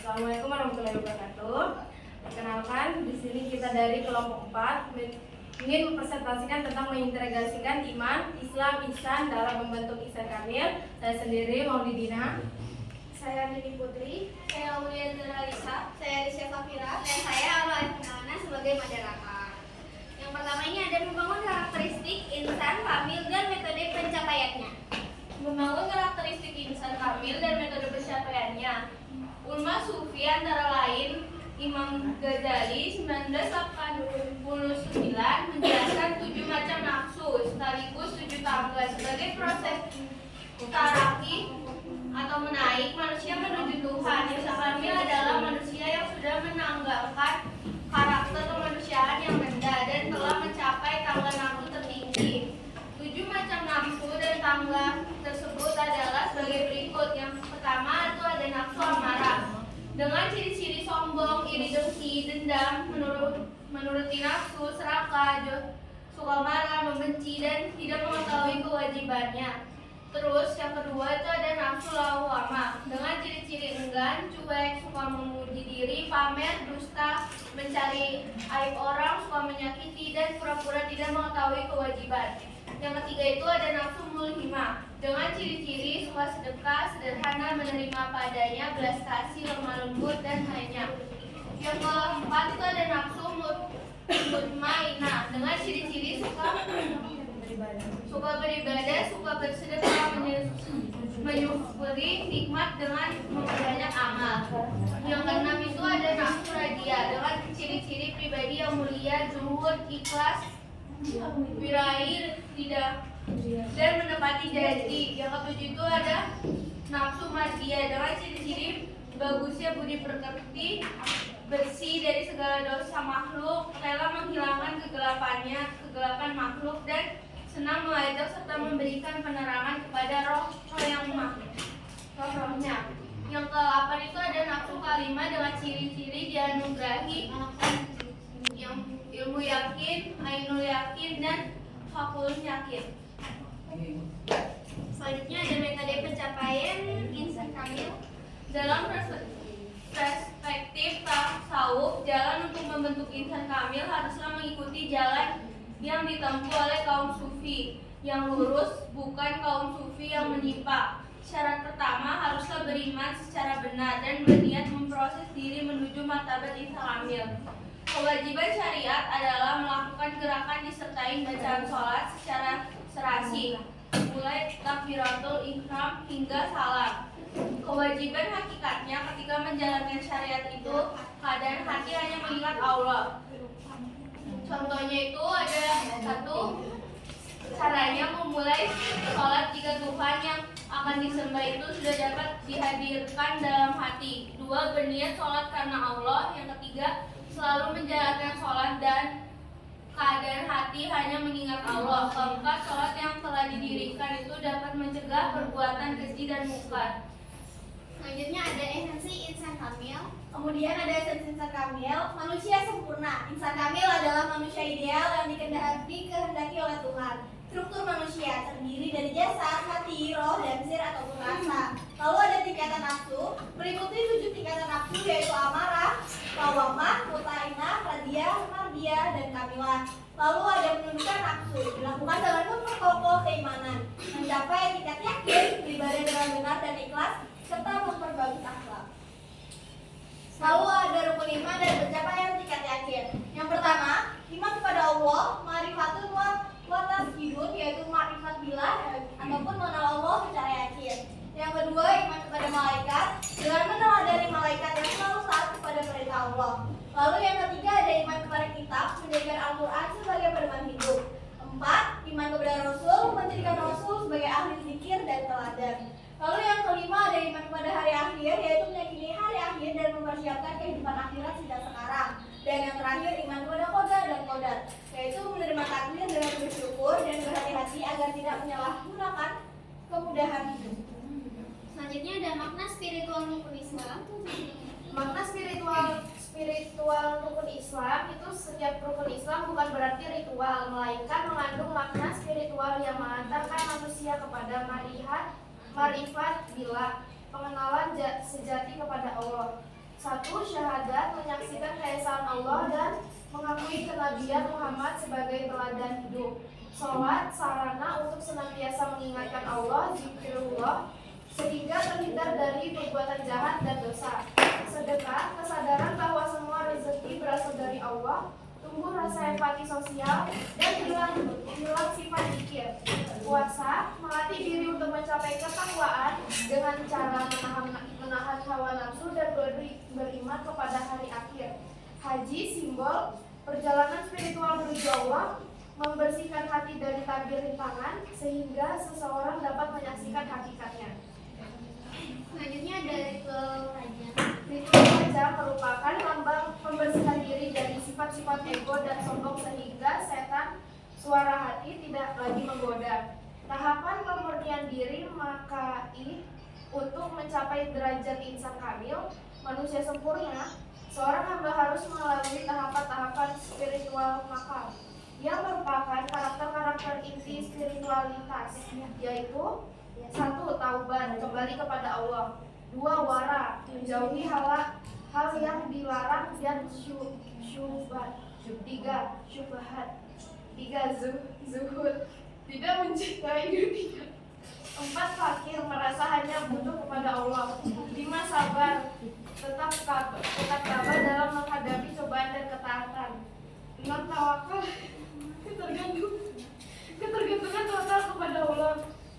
Assalamualaikum warahmatullahi wabarakatuh. Perkenalkan, di sini kita dari kelompok 4 ingin mempresentasikan tentang mengintegrasikan iman, Islam, ihsan dalam membentuk ihsan kamil. Saya sendiri Maulidina. Saya Nini Putri. Saya Aulia Zuralisa. Saya Risha Fafira. Dan saya Alwa Finalana sebagai moderator. Yang pertama ini ada membangun karakteristik insan kamil dan metode pencapaiannya. Membangun karakteristik insan kamil dan metode pencapaiannya. Ulama sufi antara lain Imam Ghazali 1989 menjelaskan 7 macam nafsu sekaligus 7 tangga sebagai proses taraki atau menaik manusia menuju Tuhan. Insan kamil adalah manusia yang sudah menanggalkan karakter kemanusiaan yang rendah dan telah mencapai tangga nafsu tertinggi. 7 macam nafsu dan tangga tersebut adalah sebagai berikut. Yang pertama itu ada nafsu amarah dengan ciri-ciri sombong, iri, dengki, dendam, menuruti nafsu, serakah, suka marah, membenci, dan tidak mengetahui kewajibannya. Terus yang kedua itu ada nafsu lawamah dengan ciri-ciri enggan, cuek, suka memuji diri, pamer, dusta, mencari aib orang, suka menyakiti, dan pura-pura tidak mengetahui kewajiban. Yang ketiga itu ada nafsu mulhimah dengan ciri-ciri suka sedekah, sederhana, menerima padanya, belas kasih, lemah lembut, dan lainnya. Yang keempat itu ada nafsu mutmainah dengan ciri-ciri suka beribadah, suka bersedekah, menyukuri nikmat dengan memperbanyak amal. Yang keenam itu ada nafsu radia dengan ciri-ciri pribadi yang mulia, zuhud, ikhlas, wirair, tidak dan menepati janji. Yang ketujuh itu ada nafsu madiyah dengan ciri-ciri bagusnya budi pekerti, bersih dari segala dosa makhluk, rela menghilangkan kegelapan makhluk, dan senang mengajak serta memberikan penerangan kepada roh yang rohnya. Yang ke-8 itu ada nafsu kalimah dengan ciri-ciri dianugerahi yang ilmu yakin, ainul yakin, dan fakulun yakin. Selanjutnya ada metode pencapaian insan kamil. Dalam perspektif tasawuf, jalan untuk membentuk insan kamil haruslah mengikuti jalan yang ditempuh oleh kaum sufi yang lurus, bukan kaum sufi yang menyimpang. Syarat pertama haruslah beriman secara benar dan berniat memproses diri menuju martabat insan kamil. Kewajiban syariat adalah melakukan gerakan disertai bacaan sholat secara serasi, mulai takbiratul ihram hingga salam. Kewajiban hakikatnya ketika menjalankan syariat itu, keadaan hati hanya mengingat Allah. Contohnya itu ada satu, caranya memulai sholat jika Tuhan yang akan disembah itu sudah dapat dihadirkan dalam hati. 2, berniat sholat karena Allah. Yang ketiga, selalu menjalankan sholat dan keadaan hati hanya mengingat Allah. Keempat, sholat yang telah didirikan itu dapat mencegah perbuatan keji dan mungkar. Selanjutnya ada esensi insan kamil. Kemudian ada esensi insan kamil, manusia sempurna. Insan kamil adalah manusia ideal yang dikehendaki oleh Tuhan. Struktur manusia terdiri dari jasad, hati, roh, dan zir ataupun rasa. Lalu ada tingkatan nafsu, meliputi 7 tingkatan nafsu yaitu amarah, lawamah, mutainah, radiyah, mardiyah, dan kamilah. Lalu ada penundukan nafsu, dilakukan dengan memperkokoh keimanan, mencapai tingkat yakin, beribadah dengan benar dan ikhlas, serta memperbaiki akhlak. Lalu ada rukun iman dan pencapaian tingkat yakin. Yang pertama, iman kepada Allah, ma'rifatun wa tasbihun, yaitu ma'rifat billah ataupun mengenal Allah secara yakin. Yang kedua, iman kepada malaikat dengan meneladani malaikat yang selalu taat kepada perintah Allah. Lalu yang ketiga ada iman kepada kitab, menjadikan Al-Quran sebagai pedoman hidup. 4, iman kepada Rasul, menjadikan Rasul sebagai ahli zikir dan teladan. Lalu yang kelima ada iman kepada hari akhir, yaitu meyakini hari akhir dan mempersiapkan kehidupan akhirat sejak sekarang. Dan yang terakhir iman kepada qada dan qadar, yaitu menerima takdir dengan bersyukur dan berhati-hati agar tidak menyalahgunakan kemudahan hidup. Selanjutnya ada makna spiritual rukun Islam. Makna spiritual rukun Islam itu setiap rukun Islam bukan berarti ritual, melainkan mengandung makna spiritual yang mengantarkan manusia kepada marifat bila pengenalan sejati kepada Allah. 1. Syahadat, menyaksikan keesaan Allah dan mengakui kenabian Muhammad sebagai teladan hidup. Sholat, sarana untuk senantiasa mengingatkan Allah, zikrullah, sehingga terhindar dari perbuatan jahat dan dosa. Sedekah, kesadaran bahwa semua rezeki berasal dari Allah, tumbuh rasa empati sosial, dan hilang sifat zikir. Puasa, melatih diri untuk mencapai ketakwaan dengan cara menahan hawa nafsu dan beriman kepada hari akhir. Haji, simbol perjalanan spiritual menuju Allah, membersihkan hati dari tabir rintangan sehingga seseorang dapat menyaksikan hakikatnya. Selanjutnya ada ritual raja. Ritual raja merupakan lambang pembersihan diri dari sifat-sifat ego dan sombong sehingga setan suara hati tidak lagi menggoda. Tahapan pemurnian diri makai untuk mencapai derajat insan kamil, manusia sempurna, seorang hamba harus melalui tahapan-tahapan spiritual makam yang merupakan karakter-karakter inti spiritualitas, yaitu 1. Taubat, kembali kepada Allah. 2. Wara, menjauhi hal yang dilarang dan syubhat. 3. Syubhat. 3. Zuhud, tidak mencintai dunia. 4. Fakir, merasa hanya butuh kepada Allah. 5. Sabar, tetap sabar dalam menghadapi cobaan dan ketaatan. 6. Tawakal, ketergantungan total kepada Allah.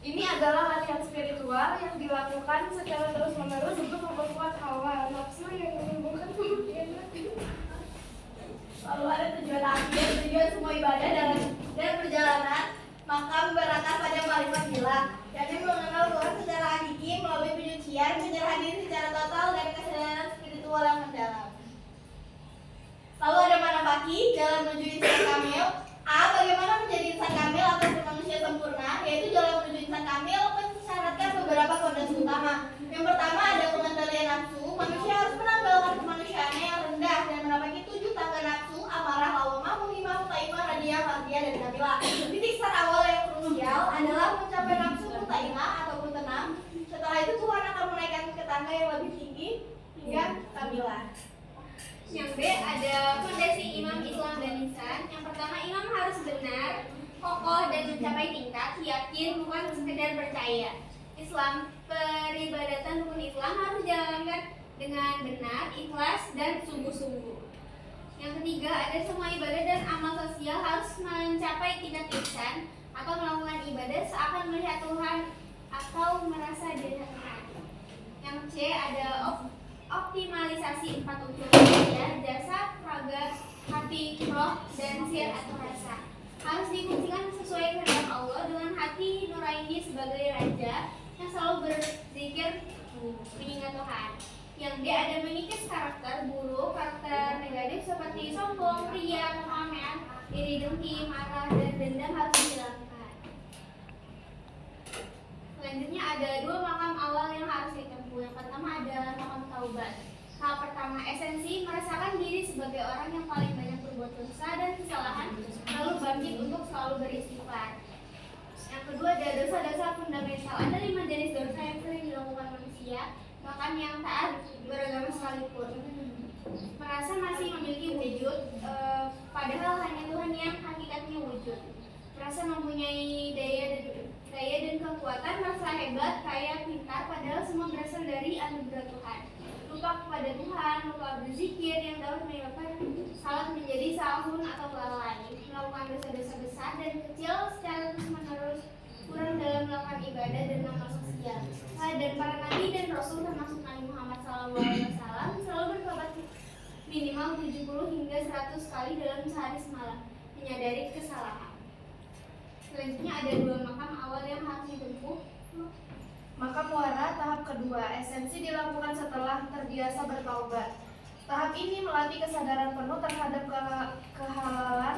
Ini adalah latihan spiritual yang dilakukan secara terus-menerus untuk memperkuat hawa nafsu yang menimbulkan kemudian. Lalu ada tujuan akhir, tujuan semua ibadah dan perjalanan maka berangkat pada kalimat gila, yakni mengenal Tuhan secara hakiki melalui penyucian, penyerahan diri secara total dan kesadaran spiritual yang mendalam. Lalu ada manapaki jalan menuju insan kamil. A. Bagaimana menjadi insan kamil atau manusia sempurna, yaitu jalan menuju insan kamil mensyaratkan beberapa fondasi utama. Yang pertama ada pengendalian nafsu. Manusia harus menanggalkan kemanusiaannya yang rendah dan menapaki 7 tangga nafsu, amarah, lawamah, munimah, mutaimah, radiyah, mardiyah, dan nabilah. Titik start awal yang krusial adalah mencapai nafsu mutaimah ataupun tenang. Setelah itu Tuhan akan menaikkan ke tangga yang lebih tinggi hingga nabilah. Yang B ada fondasi imam Islam dan ihsan. Yang pertama, imam harus benar, kokoh dan mencapai tingkat yakin, bukan sekedar percaya. Islam, peribadatan rukun Islam harus dijalankan dengan benar, ikhlas dan sungguh-sungguh. Yang ketiga, ada semua ibadah dan amal sosial harus mencapai tingkat ihsan atau melakukan ibadah seakan melihat Tuhan atau merasa dekat Tuhan. Yang C ada optimalisasi 4 unsur ya, jasad, raga, hati, roh, dan sir atau rasa. Harus difungsikan sesuai kehendak Allah dengan hati nuraini sebagai raja yang selalu berzikir mengingat Tuhan. Yang D ada mengikis karakter buruk, karakter negatif seperti sombong, riya, pamer, iri dengki, marah, dan dendam harus dihilangkan. Selanjutnya ada 2 makam awal yang harus ditempuh. Yang pertama adalah makam taubat. Hal pertama, esensi merasakan diri sebagai orang yang paling banyak berbuat dosa dan kesalahan, lalu bangkit untuk selalu beristighfar. Yang kedua ada dosa-dosa fundamental. Ada 5 jenis dosa yang sering dilakukan manusia, bahkan yang taat beragama sekalipun. Merasa masih memiliki wujud, padahal hanya Tuhan yang hakikatnya wujud. Merasa mempunyai daya dan kekuatan, merasa hebat, kaya, pintar, padahal semua berasal dari anugerah Tuhan. Lupa kepada Tuhan, lupa berzikir yang dapat menyebabkan salat menjadi sahun atau lalai, melakukan dosa-dosa besar dan kecil secara terus-menerus, kurang dalam melakukan ibadah dan amal sosial. Dan para nabi dan rasul termasuk Nabi Muhammad SAW selalu bertobat minimal 70 hingga 100 kali dalam sehari semalam, menyadari kesalahan. Selanjutnya ada 2 makam awal yang harus ditempuh. Makam wara tahap kedua, esensi dilakukan setelah terbiasa bertaubat. Tahap ini melatih kesadaran penuh terhadap kehalalan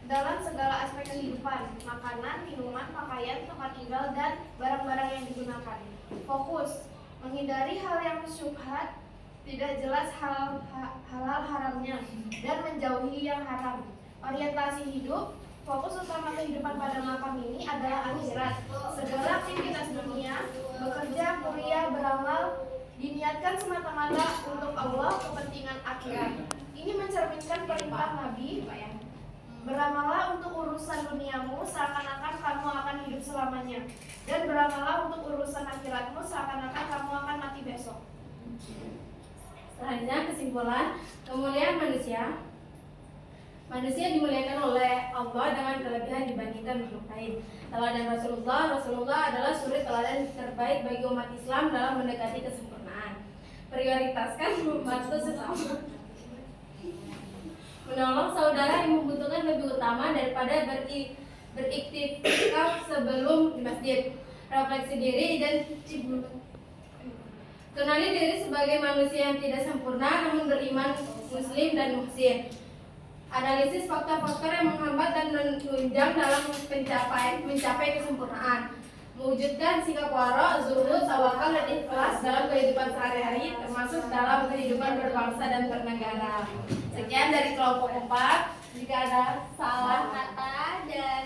dalam segala aspek kehidupan, makanan, minuman, pakaian, tempat tinggal, dan barang-barang yang digunakan. Fokus, menghindari hal yang syubhat, tidak jelas halal haramnya, dan menjauhi yang haram. Orientasi hidup, fokus utama kehidupan pada makam ini adalah akhirat. Segala aktivitas dunia, bekerja, kuliah, beramal, diniatkan semata-mata untuk Allah, Nabi, Pak ya. Beramallah untuk urusan duniamu seakan-akan kamu akan hidup selamanya, dan beramallah untuk urusan akhiratmu seakan-akan kamu akan mati besok. Selanjutnya kesimpulan kemuliaan manusia. Manusia dimuliakan oleh Allah dengan kelebihan dibandingkan makhluk lain. Teladan Rasulullah adalah suri teladan terbaik bagi umat Islam dalam mendekati kesempurnaan. Prioritaskan membantu sesama. Menolong saudara yang membutuhkan lebih utama daripada beriktikaf sebelum di masjid. Refleksi diri dan kenali diri sebagai manusia yang tidak sempurna namun beriman, muslim dan muhsin. Analisis faktor-faktor yang menghambat dan menunjang dalam mencapai kesempurnaan. Mewujudkan sikap wara, zuhud, tawakal dan ikhlas dalam kehidupan sehari-hari termasuk dalam kehidupan berbangsa dan bernegara. Sekian dari kelompok 4. Jika ada salah kata dan